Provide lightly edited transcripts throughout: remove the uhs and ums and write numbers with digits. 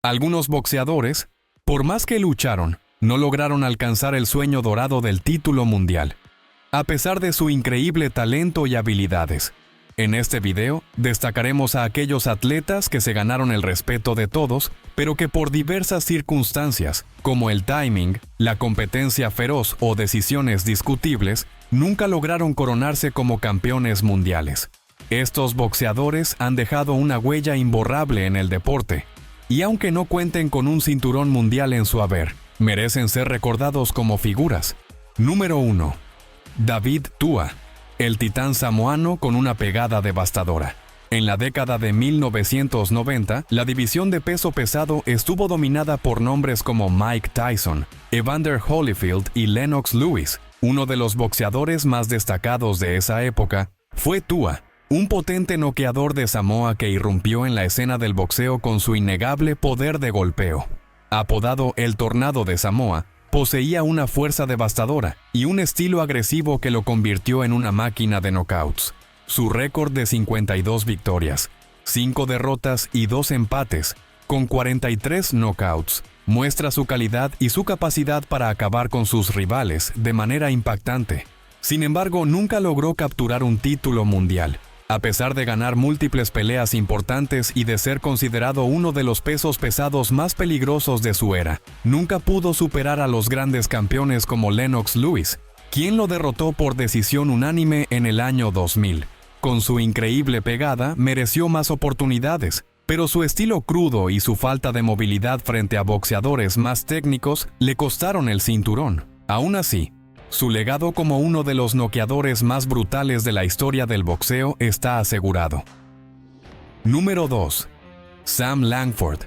Algunos boxeadores, por más que lucharon, no lograron alcanzar el sueño dorado del título mundial, a pesar de su increíble talento y habilidades. En este video, destacaremos a aquellos atletas que se ganaron el respeto de todos, pero que por diversas circunstancias, como el timing, la competencia feroz o decisiones discutibles, nunca lograron coronarse como campeones mundiales. Estos boxeadores han dejado una huella imborrable en el deporte, y aunque no cuenten con un cinturón mundial en su haber, merecen ser recordados como figuras. Número 1. David Tua, el titán samoano con una pegada devastadora. En la década de 1990, la división de peso pesado estuvo dominada por nombres como Mike Tyson, Evander Holyfield y Lennox Lewis. Uno de los boxeadores más destacados de esa época fue Tua, un potente noqueador de Samoa que irrumpió en la escena del boxeo con su innegable poder de golpeo. Apodado el Tornado de Samoa, poseía una fuerza devastadora y un estilo agresivo que lo convirtió en una máquina de knockouts. Su récord de 52 victorias, 5 derrotas y 2 empates, con 43 knockouts, muestra su calidad y su capacidad para acabar con sus rivales de manera impactante. Sin embargo, nunca logró capturar un título mundial. A pesar de ganar múltiples peleas importantes y de ser considerado uno de los pesos pesados más peligrosos de su era, nunca pudo superar a los grandes campeones como Lennox Lewis, quien lo derrotó por decisión unánime en el año 2000. Con su increíble pegada, mereció más oportunidades, pero su estilo crudo y su falta de movilidad frente a boxeadores más técnicos le costaron el cinturón. Aún así, su legado como uno de los noqueadores más brutales de la historia del boxeo está asegurado. Número 2. Sam Langford,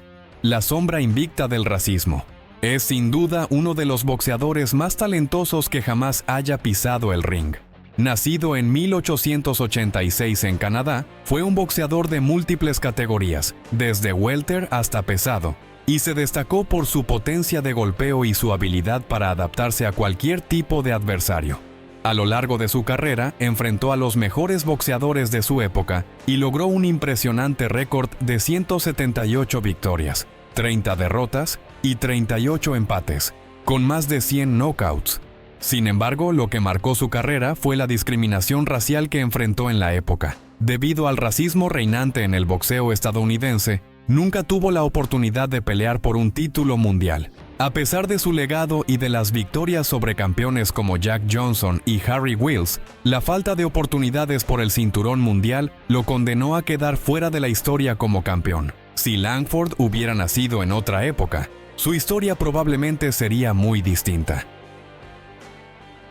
la sombra invicta del racismo. Es sin duda uno de los boxeadores más talentosos que jamás haya pisado el ring. Nacido en 1886 en Canadá, fue un boxeador de múltiples categorías, desde welter hasta pesado, y se destacó por su potencia de golpeo y su habilidad para adaptarse a cualquier tipo de adversario. A lo largo de su carrera, enfrentó a los mejores boxeadores de su época y logró un impresionante récord de 178 victorias, 30 derrotas y 38 empates, con más de 100 knockouts. Sin embargo, lo que marcó su carrera fue la discriminación racial que enfrentó en la época. Debido al racismo reinante en el boxeo estadounidense, nunca tuvo la oportunidad de pelear por un título mundial. A pesar de su legado y de las victorias sobre campeones como Jack Johnson y Harry Wills, la falta de oportunidades por el cinturón mundial lo condenó a quedar fuera de la historia como campeón. Si Langford hubiera nacido en otra época, su historia probablemente sería muy distinta.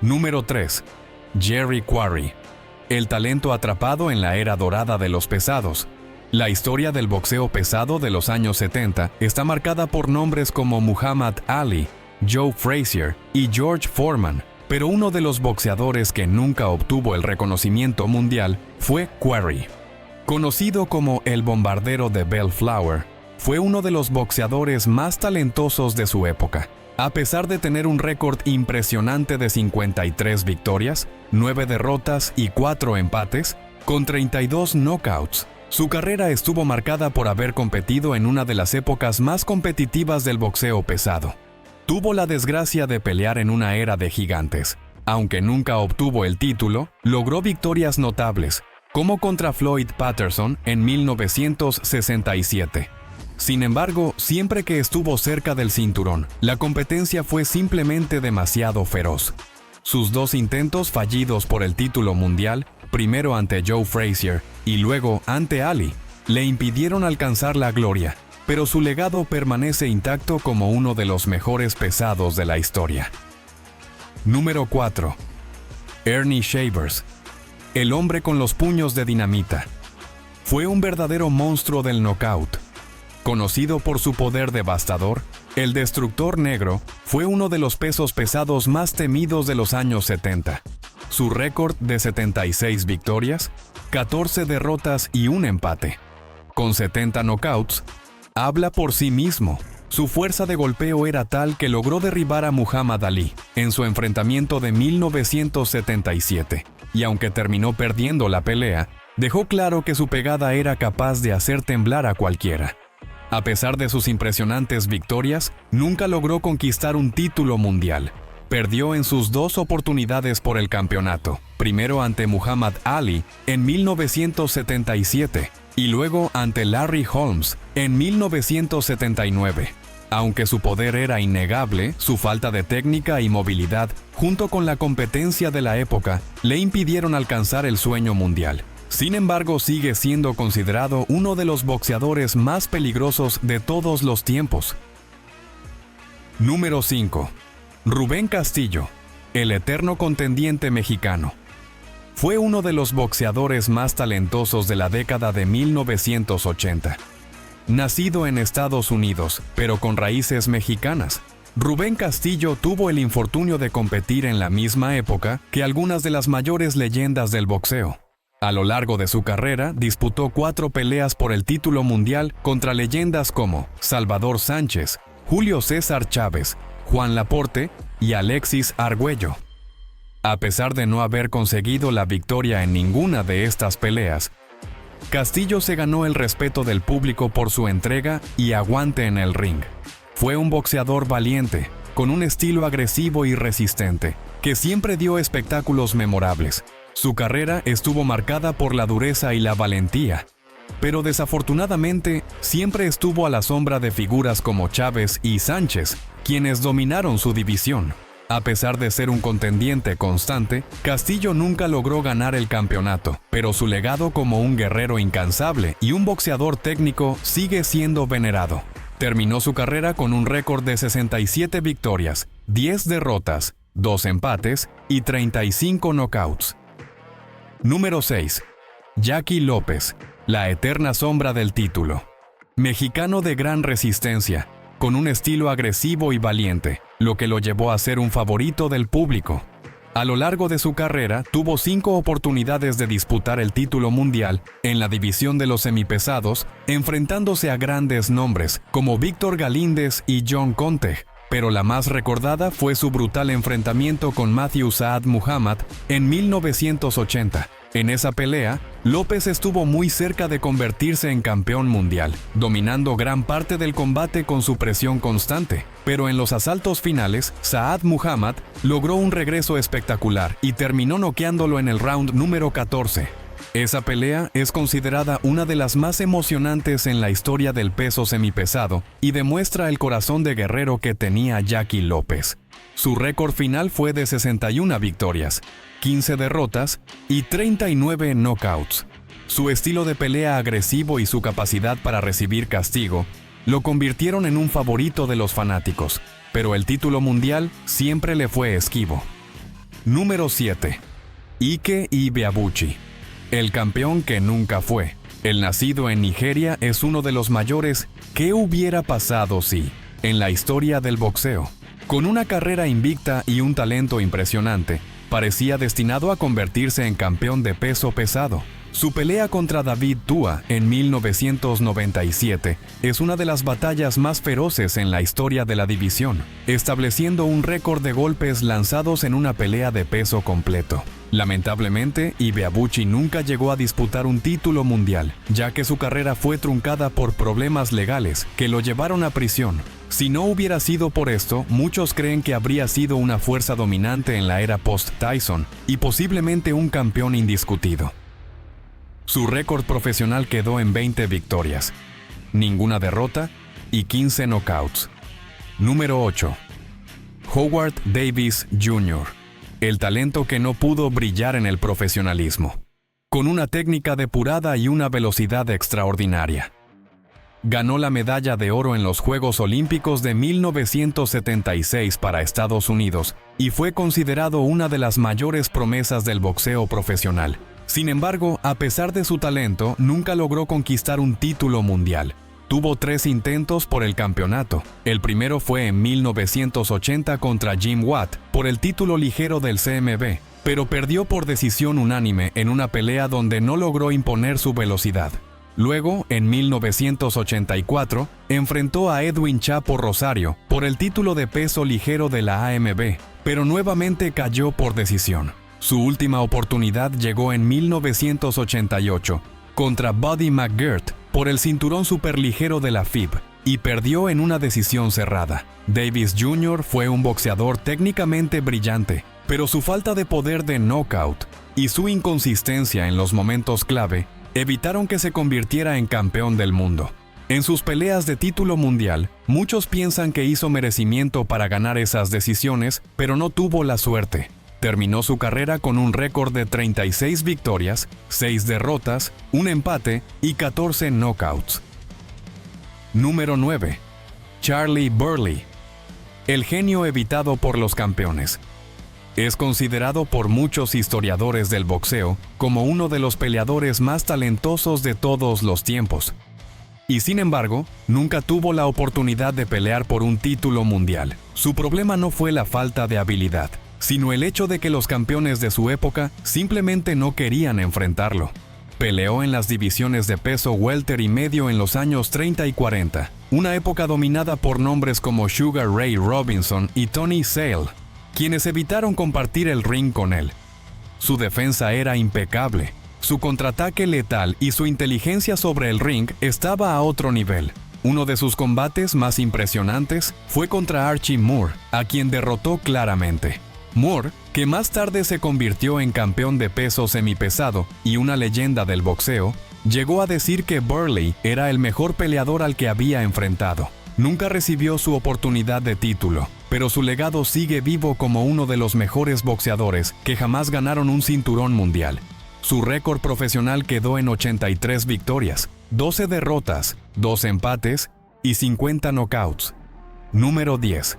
Número 3. Jerry Quarry, el talento atrapado en la era dorada de los pesados. La historia del boxeo pesado de los años 70 está marcada por nombres como Muhammad Ali, Joe Frazier y George Foreman, pero uno de los boxeadores que nunca obtuvo el reconocimiento mundial fue Quarry. Conocido como el bombardero de Bellflower, fue uno de los boxeadores más talentosos de su época. A pesar de tener un récord impresionante de 53 victorias, 9 derrotas y 4 empates, con 32 knockouts, su carrera estuvo marcada por haber competido en una de las épocas más competitivas del boxeo pesado. Tuvo la desgracia de pelear en una era de gigantes. Aunque nunca obtuvo el título, logró victorias notables, como contra Floyd Patterson en 1967. Sin embargo, siempre que estuvo cerca del cinturón, la competencia fue simplemente demasiado feroz. Sus 2 intentos fallidos por el título mundial, primero ante Joe Frazier y luego ante Ali, le impidieron alcanzar la gloria, pero su legado permanece intacto como uno de los mejores pesados de la historia. Número 4. Ernie Shavers, el hombre con los puños de dinamita. Fue un verdadero monstruo del knockout. Conocido por su poder devastador, el Destructor Negro fue uno de los pesos pesados más temidos de los años 70. Su récord de 76 victorias, 14 derrotas y un empate, con 70 knockouts, habla por sí mismo. Su fuerza de golpeo era tal que logró derribar a Muhammad Ali en su enfrentamiento de 1977, y aunque terminó perdiendo la pelea, dejó claro que su pegada era capaz de hacer temblar a cualquiera. A pesar de sus impresionantes victorias, nunca logró conquistar un título mundial. Perdió en sus 2 oportunidades por el campeonato, primero ante Muhammad Ali en 1977 y luego ante Larry Holmes en 1979. Aunque su poder era innegable, su falta de técnica y movilidad, junto con la competencia de la época, le impidieron alcanzar el sueño mundial. Sin embargo, sigue siendo considerado uno de los boxeadores más peligrosos de todos los tiempos. Número 5. Rubén Castillo, el eterno contendiente mexicano. Fue uno de los boxeadores más talentosos de la década de 1980. Nacido en Estados Unidos, pero con raíces mexicanas, Rubén Castillo tuvo el infortunio de competir en la misma época que algunas de las mayores leyendas del boxeo. A lo largo de su carrera, disputó 4 peleas por el título mundial contra leyendas como Salvador Sánchez, Julio César Chávez, Juan Laporte y Alexis Argüello. A pesar de no haber conseguido la victoria en ninguna de estas peleas, Castillo se ganó el respeto del público por su entrega y aguante en el ring. Fue un boxeador valiente, con un estilo agresivo y resistente, que siempre dio espectáculos memorables. Su carrera estuvo marcada por la dureza y la valentía, pero desafortunadamente siempre estuvo a la sombra de figuras como Chávez y Sánchez, quienes dominaron su división. A pesar de ser un contendiente constante, Castillo nunca logró ganar el campeonato, pero su legado como un guerrero incansable y un boxeador técnico sigue siendo venerado. Terminó su carrera con un récord de 67 victorias, 10 derrotas, 2 empates y 35 knockouts. Número 6. Jackie López, la eterna sombra del título. Mexicano de gran resistencia, con un estilo agresivo y valiente, lo que lo llevó a ser un favorito del público. A lo largo de su carrera, tuvo 5 oportunidades de disputar el título mundial en la división de los semipesados, enfrentándose a grandes nombres como Víctor Galíndez y John Conte, pero la más recordada fue su brutal enfrentamiento con Matthew Saad Muhammad en 1980. En esa pelea, López estuvo muy cerca de convertirse en campeón mundial, dominando gran parte del combate con su presión constante. Pero en los asaltos finales, Saad Muhammad logró un regreso espectacular y terminó noqueándolo en el round número 14. Esa pelea es considerada una de las más emocionantes en la historia del peso semipesado y demuestra el corazón de guerrero que tenía Jackie López. Su récord final fue de 61 victorias, 15 derrotas y 39 knockouts. Su estilo de pelea agresivo y su capacidad para recibir castigo lo convirtieron en un favorito de los fanáticos, pero el título mundial siempre le fue esquivo. Número 7. Ike Ibeabuchi, el campeón que nunca fue. El nacido en Nigeria es uno de los mayores ¿qué hubiera pasado si? En la historia del boxeo. Con una carrera invicta y un talento impresionante, parecía destinado a convertirse en campeón de peso pesado. Su pelea contra David Tua en 1997 es una de las batallas más feroces en la historia de la división, estableciendo un récord de golpes lanzados en una pelea de peso completo. Lamentablemente, Ibeabuchi nunca llegó a disputar un título mundial, ya que su carrera fue truncada por problemas legales que lo llevaron a prisión. Si no hubiera sido por esto, muchos creen que habría sido una fuerza dominante en la era post-Tyson y posiblemente un campeón indiscutido. Su récord profesional quedó en 20 victorias, ninguna derrota y 15 knockouts. Número 8. Howard Davis Jr., el talento que no pudo brillar en el profesionalismo, con una técnica depurada y una velocidad extraordinaria. Ganó la medalla de oro en los Juegos Olímpicos de 1976 para Estados Unidos y fue considerado una de las mayores promesas del boxeo profesional. Sin embargo, a pesar de su talento, nunca logró conquistar un título mundial. Tuvo 3 intentos por el campeonato. El primero fue en 1980 contra Jim Watt por el título ligero del CMB, pero perdió por decisión unánime en una pelea donde no logró imponer su velocidad. Luego, en 1984, enfrentó a Edwin Chapo Rosario por el título de peso ligero de la AMB, pero nuevamente cayó por decisión. Su última oportunidad llegó en 1988 contra Buddy McGirt por el cinturón superligero de la FIB y perdió en una decisión cerrada. Davis Jr. fue un boxeador técnicamente brillante, pero su falta de poder de knockout y su inconsistencia en los momentos clave evitaron que se convirtiera en campeón del mundo. En sus peleas de título mundial, muchos piensan que hizo merecimiento para ganar esas decisiones, pero no tuvo la suerte. Terminó su carrera con un récord de 36 victorias, 6 derrotas, un empate y 14 knockouts. Número 9. Charlie Burley. El genio evitado por los campeones. Es considerado por muchos historiadores del boxeo como uno de los peleadores más talentosos de todos los tiempos. Y sin embargo, nunca tuvo la oportunidad de pelear por un título mundial. Su problema no fue la falta de habilidad, sino el hecho de que los campeones de su época simplemente no querían enfrentarlo. Peleó en las divisiones de peso welter y medio en los años 30 y 40, una época dominada por nombres como Sugar Ray Robinson y Tony Sale, quienes evitaron compartir el ring con él. Su defensa era impecable, su contraataque letal y su inteligencia sobre el ring estaba a otro nivel. Uno de sus combates más impresionantes fue contra Archie Moore, a quien derrotó claramente. Moore, que más tarde se convirtió en campeón de peso semipesado y una leyenda del boxeo, llegó a decir que Burley era el mejor peleador al que había enfrentado. Nunca recibió su oportunidad de título, pero su legado sigue vivo como uno de los mejores boxeadores que jamás ganaron un cinturón mundial. Su récord profesional quedó en 83 victorias, 12 derrotas, 2 empates y 50 knockouts. Número 10.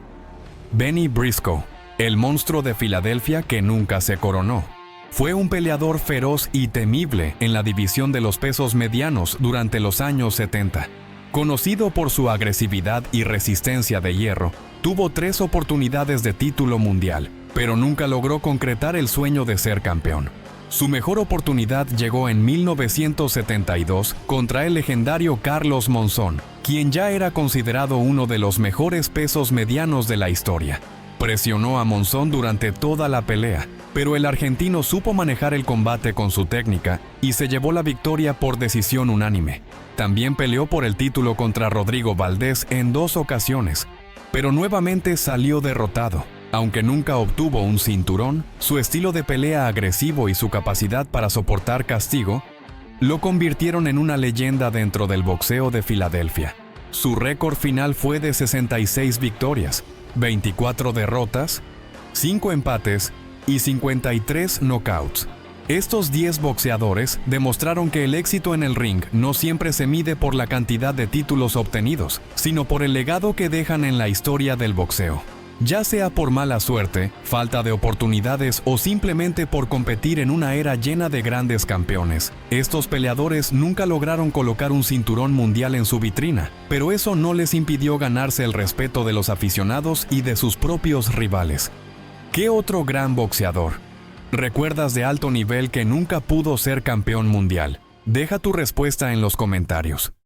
Benny Briscoe, el monstruo de Filadelfia que nunca se coronó. Fue un peleador feroz y temible en la división de los pesos medianos durante los años 70. Conocido por su agresividad y resistencia de hierro, tuvo 3 oportunidades de título mundial, pero nunca logró concretar el sueño de ser campeón. Su mejor oportunidad llegó en 1972 contra el legendario Carlos Monzón, quien ya era considerado uno de los mejores pesos medianos de la historia. Presionó a Monzón durante toda la pelea, pero el argentino supo manejar el combate con su técnica y se llevó la victoria por decisión unánime. También peleó por el título contra Rodrigo Valdés en 2 ocasiones, pero nuevamente salió derrotado. Aunque nunca obtuvo un cinturón, su estilo de pelea agresivo y su capacidad para soportar castigo lo convirtieron en una leyenda dentro del boxeo de Filadelfia. Su récord final fue de 66 victorias, 24 derrotas, 5 empates y 53 knockouts. Estos 10 boxeadores demostraron que el éxito en el ring no siempre se mide por la cantidad de títulos obtenidos, sino por el legado que dejan en la historia del boxeo. Ya sea por mala suerte, falta de oportunidades o simplemente por competir en una era llena de grandes campeones, estos peleadores nunca lograron colocar un cinturón mundial en su vitrina, pero eso no les impidió ganarse el respeto de los aficionados y de sus propios rivales. ¿Qué otro gran boxeador recuerdas de alto nivel que nunca pudo ser campeón mundial? Deja tu respuesta en los comentarios.